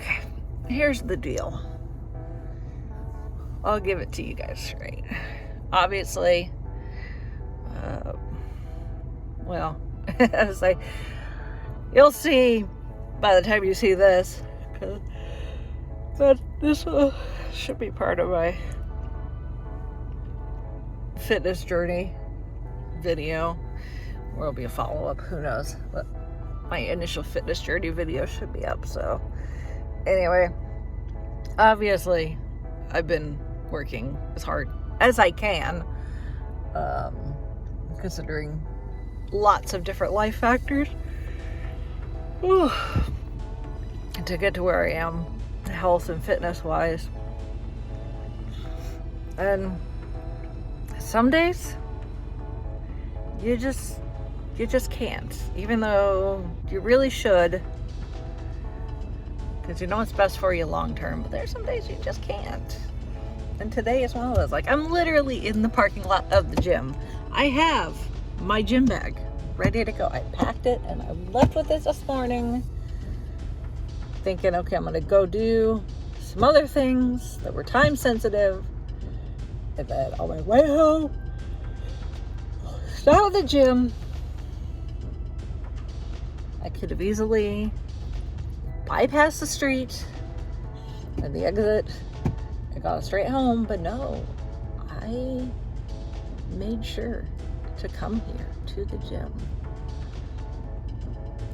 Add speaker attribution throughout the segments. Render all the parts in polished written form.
Speaker 1: Okay, here's the deal. I'll give it to you guys straight. Obviously, well, as you'll see by the time you see this, that this should be part of my fitness journey video, or it'll be a follow-up, who knows, but my initial fitness journey video should be up. So anyway, obviously I've been working as hard as I can, considering lots of different life factors, to get to where I am health and fitness wise. And some days you just can't, even though you really should, because you know what's best for you long term. But there's some days you just can't, and today is one of those. Like, I'm literally in the parking lot of the gym. I have my gym bag ready to go. I packed it and I left with it this morning, thinking, okay, I'm gonna go do some other things that were time sensitive, and then on my way home, out of the gym, I could have easily bypassed the street and the exit and gone straight home, but no, I made sure to come here to the gym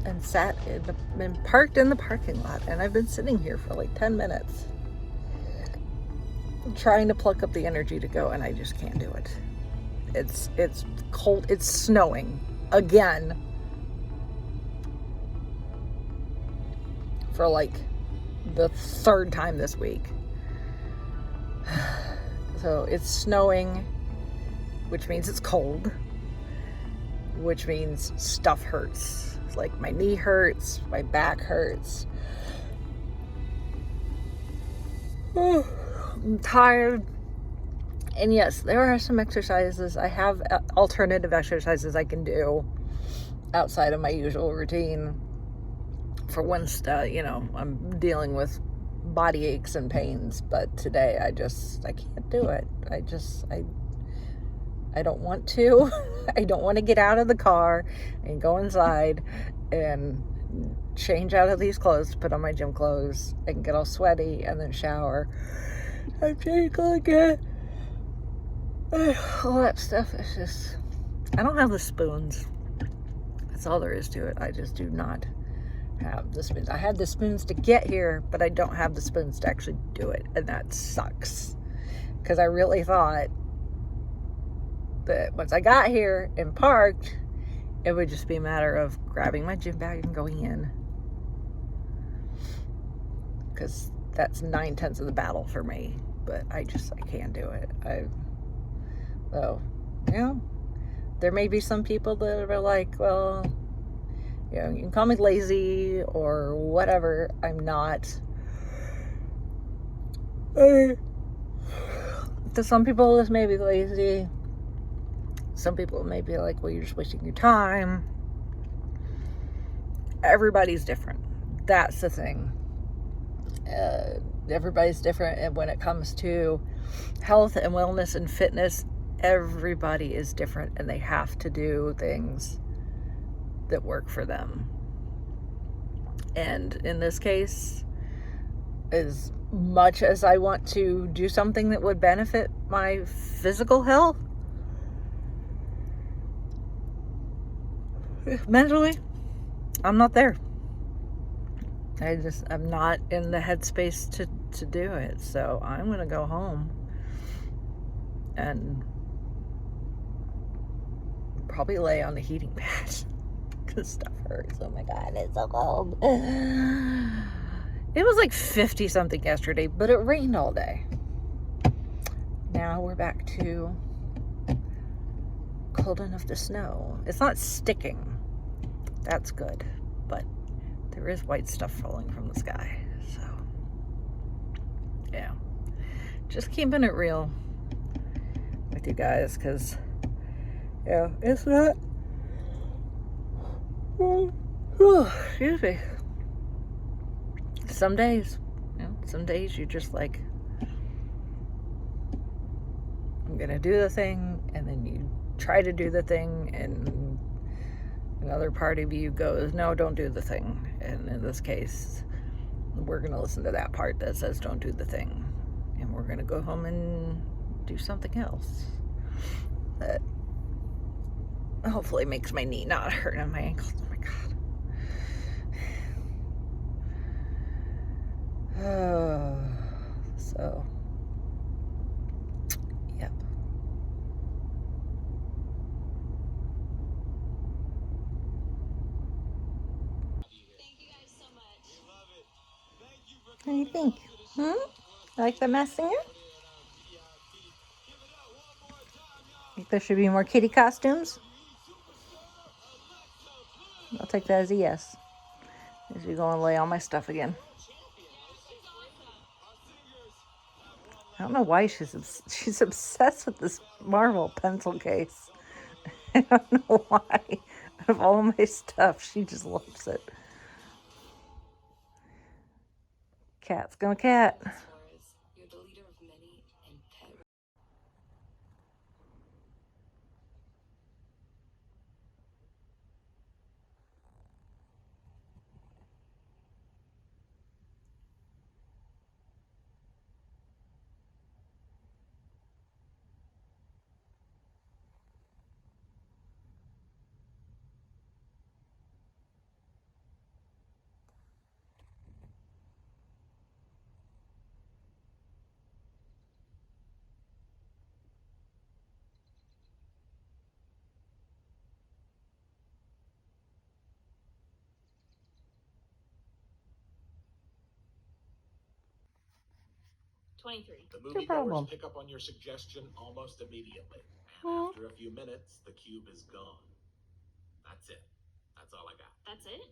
Speaker 1: and and parked in the parking lot, and I've been sitting here for like 10 minutes trying to pluck up the energy to go, and I just can't do it. It's cold. It's snowing again for like the third time this week. So it's snowing, which means it's cold, which means stuff hurts. It's like my knee hurts, my back hurts. I'm tired. And yes, there are some exercises. I have alternative exercises I can do outside of my usual routine for when I'm dealing with body aches and pains. But today I can't do it. I don't want to. I don't want to get out of the car and go inside and change out of these clothes, put on my gym clothes, and get all sweaty and then shower and change again. All that stuff is just, I don't have the spoons. That's all there is to it. I just do not have the spoons. I had the spoons to get here, but I don't have the spoons to actually do it, and that sucks, because I really thought that once I got here and parked, it would just be a matter of grabbing my gym bag and going in, because that's 9/10 of the battle for me. But I can't do it. There may be some people that are like, well, you can call me lazy or whatever. I'm not. To some people, this may be lazy. Some people may be like, well, you're just wasting your time. Everybody's different. That's the thing. Everybody's different, and when it comes to health and wellness and fitness, everybody is different, and they have to do things that work for them. And in this case, as much as I want to do something that would benefit my physical health, mentally, I'm not there. I'm not in the headspace to do it. So I'm going to go home and probably lay on the heating pad because stuff hurts. Oh my God, it's so cold. It was like 50 something yesterday, but it rained all day. Now we're back to cold enough to snow. It's not sticking. That's good, but there is white stuff falling from the sky. So, yeah. Just keeping it real with you guys, because, yeah, it's not. Excuse me. some days, some days you just like, I'm gonna do the thing, and then you try to do the thing, and another part of you goes, no, don't do the thing. And in this case, we're gonna listen to that part that says don't do the thing, and we're gonna go home and do something else that hopefully makes my knee not hurt on my ankles. Oh my god. So, yep.
Speaker 2: Thank you guys so much.
Speaker 1: What do you think? Like the Masked Singer? Think there should be more kitty costumes? I'll take that as a yes. As we go and lay all my stuff again. I don't know why she's obsessed with this Marvel pencil case. I don't know why. Out of all my stuff, she just loves it. Cat's gonna cat.
Speaker 2: You're the leader of many and pet.
Speaker 3: The moviegoers pick up on your suggestion almost immediately. And after a few minutes, the cube is gone. That's it. That's all I got.
Speaker 2: That's it?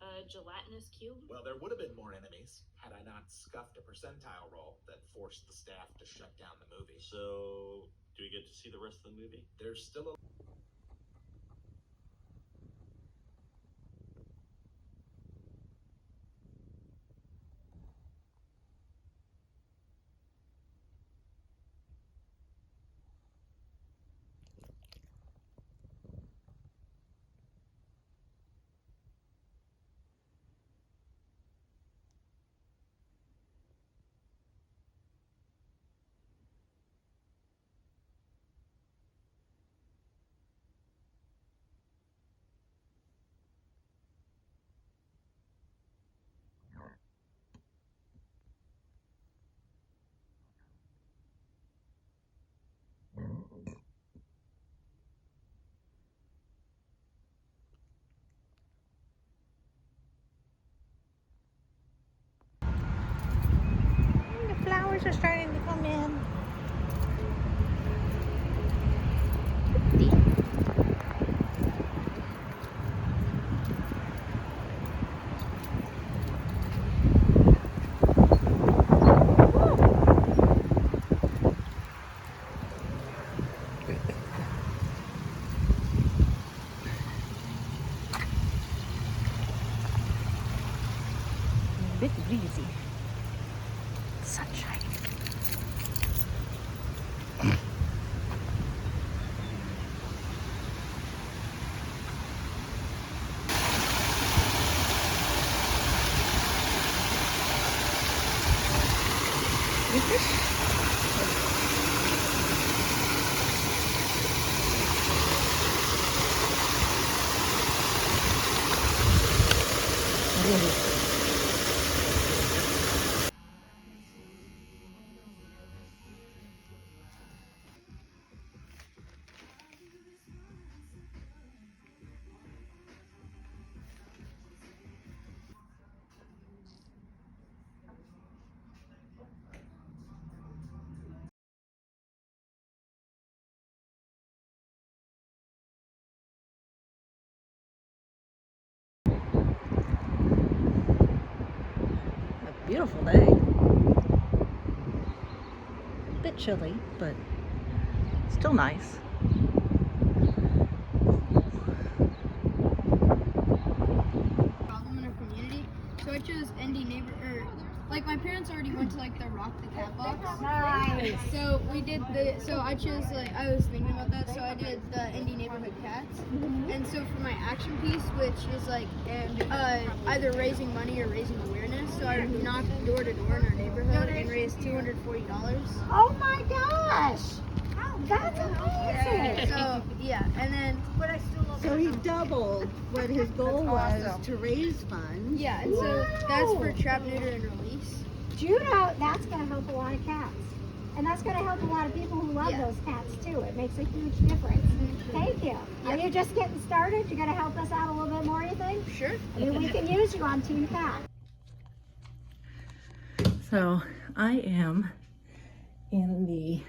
Speaker 2: A gelatinous cube?
Speaker 3: Well, there would have been more enemies had I not scuffed a percentile roll that forced the staff to shut down the movie.
Speaker 4: So, do we get to see the rest of the movie?
Speaker 3: There's still a
Speaker 1: The flowers are starting to come in. A bit breezy. Sunshine. A beautiful day. A bit chilly, but still nice.
Speaker 5: Problem in our community, so I chose ND neighbor or like my parents already went to like the Rock the Cat box.
Speaker 6: Nice.
Speaker 5: So we did so I chose, like, I was thinking about that, so I did the Indie Neighborhood Cats. And so for my action piece, which is like either raising money or raising awareness, so I knocked door to door in our neighborhood and raised $240.
Speaker 6: Oh my gosh. That's amazing.
Speaker 5: So yeah, and then
Speaker 7: So he doubled what his goal was to raise funds.
Speaker 5: yeah, and so that's for trap, neuter, and release.
Speaker 6: Do you know that's going to help a lot of cats? And that's going to help a lot of people who love
Speaker 5: Yeah.
Speaker 6: those cats too. It makes a huge difference. Thank you. Are you just getting started? You're going to help us out a little bit more, you think?
Speaker 5: Sure.
Speaker 6: I mean, we can use you on Team Cat.
Speaker 1: So I am in the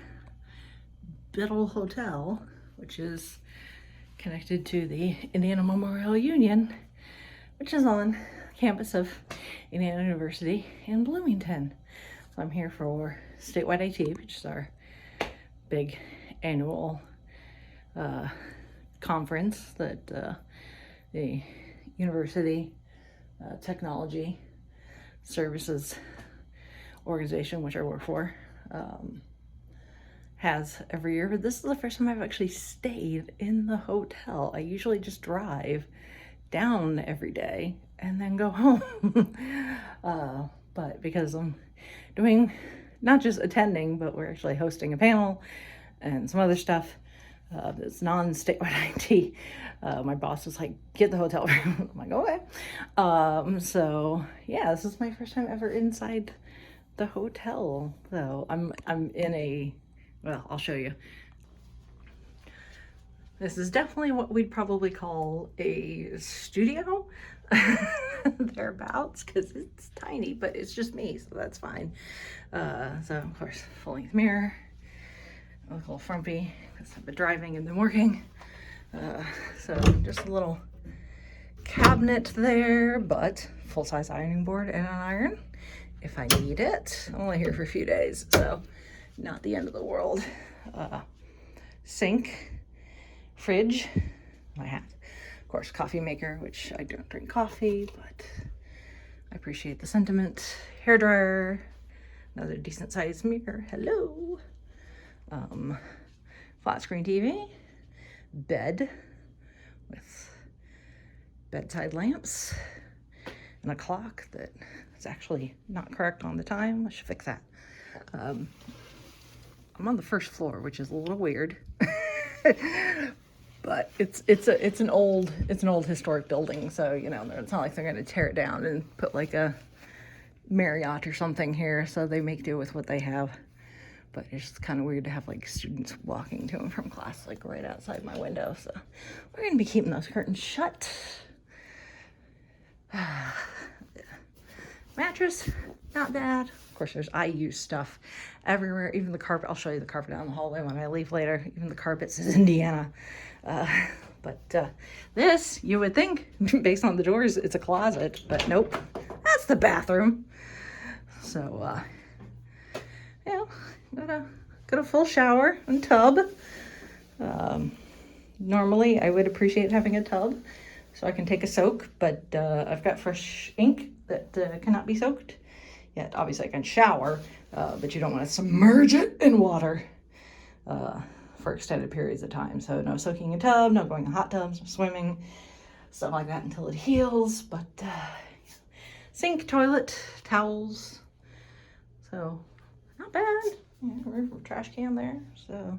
Speaker 1: Biddle Hotel, which is connected to the Indiana Memorial Union, which is on campus of Indiana University in Bloomington. So I'm here for Statewide IT, which is our big annual conference that the University Technology Services organization, which I work for, has every year. But this is the first time I've actually stayed in the hotel. I usually just drive down every day and then go home. But because I'm doing not just attending, but we're actually hosting a panel and some other stuff that's non-statewide IT, my boss was like, get the hotel room. I'm like, okay. So yeah, this is my first time ever inside the hotel. So I'm in a, well, I'll show you. This is definitely what we'd probably call a studio thereabouts, because it's tiny, but it's just me, so that's fine. So of course, full-length mirror. I look a little frumpy because I've been driving and then working. So just a little cabinet there, but full-size ironing board and an iron if I need it. I'm only here for a few days, so not the end of the world. Sink, fridge, my hat. Of course, coffee maker, which I don't drink coffee, but I appreciate the sentiment. Hair dryer, another decent sized mirror. Hello. Flat screen TV, bed with bedside lamps, and a clock that is actually not correct on the time. I should fix that. I'm on the first floor, which is a little weird. But it's an old historic building, so you know, it's not like they're gonna tear it down and put like a Marriott or something here, so they make do with what they have. But it's just kind of weird to have like students walking to and from class like right outside my window, so we're gonna be keeping those curtains shut. Mattress, not bad. Of course, there's IU stuff everywhere, even the carpet. I'll show you the carpet down the hallway when I leave later. Even the carpet says Indiana. But this, you would think, based on the doors, it's a closet, but nope, that's the bathroom. So, yeah, got a full shower and tub. Normally, I would appreciate having a tub so I can take a soak, but I've got fresh ink that cannot be soaked yet. Obviously, I can shower, but you don't want to submerge it in water for extended periods of time. So no soaking in tub, no going in hot tubs, no swimming, stuff like that until it heals. But sink, toilet, towels. So not bad. Yeah, trash can there. So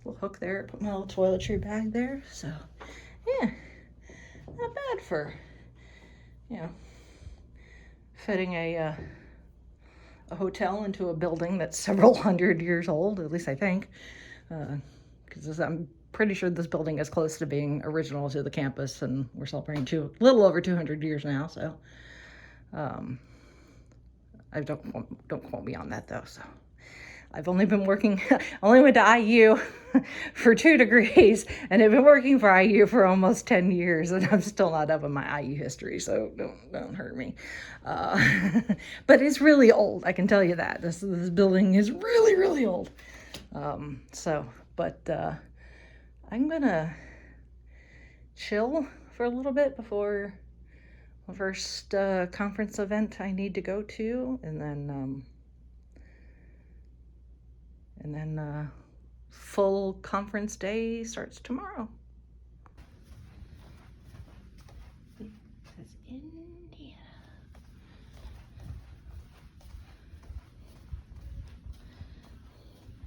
Speaker 1: little hook there. Put my little toiletry bag there. So yeah, not bad for, you know, fitting a hotel into a building that's several hundred years old, at least I think. Because I'm pretty sure this building is close to being original to the campus, and we're celebrating a little over 200 years now. So I don't quote me on that though. So I've only been working, only went to IU for 2 degrees, and I've been working for IU for almost 10 years, and I'm still not up on my IU history, so don't hurt me. But it's really old, I can tell you that. This building is really, really old. But I'm gonna chill for a little bit before first conference event I need to go to, and then full conference day starts tomorrow. This is Indiana.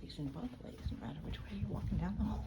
Speaker 1: Facing both ways, no matter which way you're walking down the hall.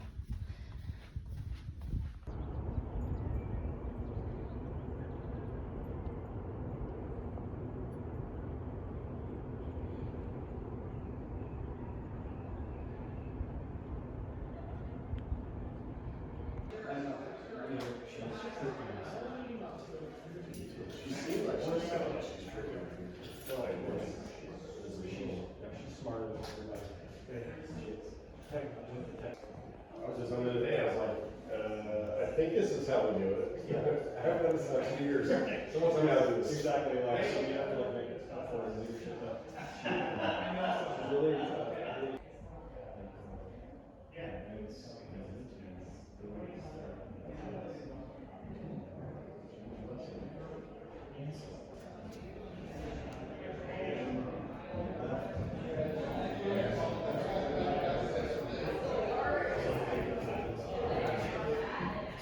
Speaker 8: I was just on the other day, I was like, I think this is how we do it. I haven't done this in like 2 years. Someone told me how to do this. Exactly, like, so you have to like make it tough for leadership.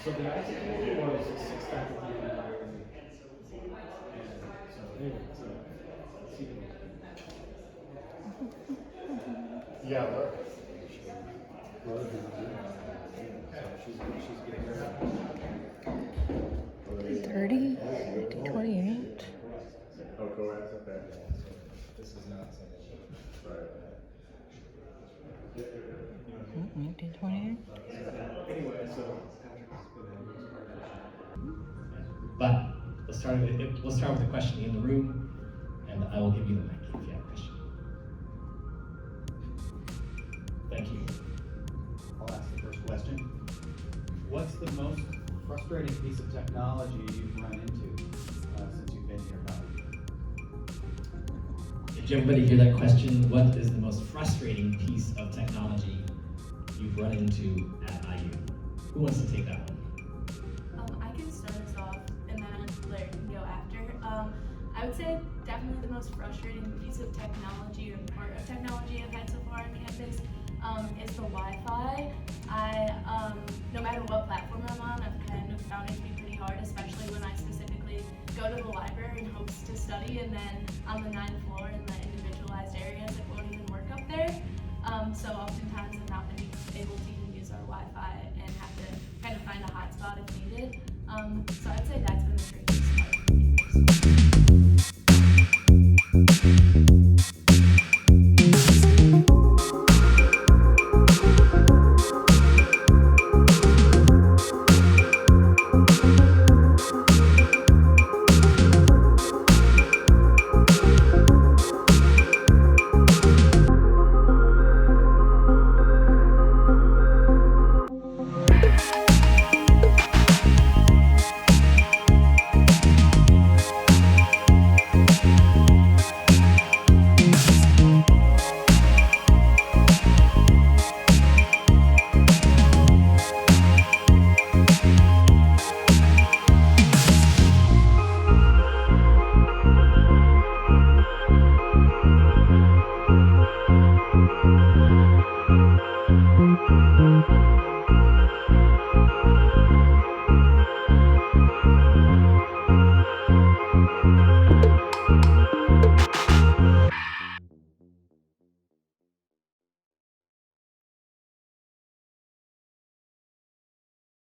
Speaker 9: So the ICP was 6 faculty and so anyway,
Speaker 8: Yeah, look.
Speaker 9: she's getting her
Speaker 1: 30, 28.
Speaker 8: Oh, co-eds, okay.
Speaker 9: this is not
Speaker 8: Right.
Speaker 1: 1928.
Speaker 9: anyway, so
Speaker 10: But we'll start with a question in the room, and I will give you the mic if you have a question. Thank you.
Speaker 11: I'll ask the first question. What's the most frustrating piece of technology you've run into since you've been here about a year?
Speaker 10: Did everybody hear that question? What is the most frustrating piece of technology you've run into at IU? Who wants to take that one?
Speaker 2: I can start us off and then Larry can go after. I would say definitely the most frustrating piece of technology or part of technology I've had so far on campus is the Wi-Fi. No matter what platform I'm on, I've kind of found it to be pretty hard, especially when I specifically go to the library in hopes to study, and then on the 9th floor in the individualized areas, it won't even work up there. So oftentimes I've not been able to even use our Wi-Fi and have to kind of find a hotspot if needed. So I'd say that's been the trickiest part for me personally.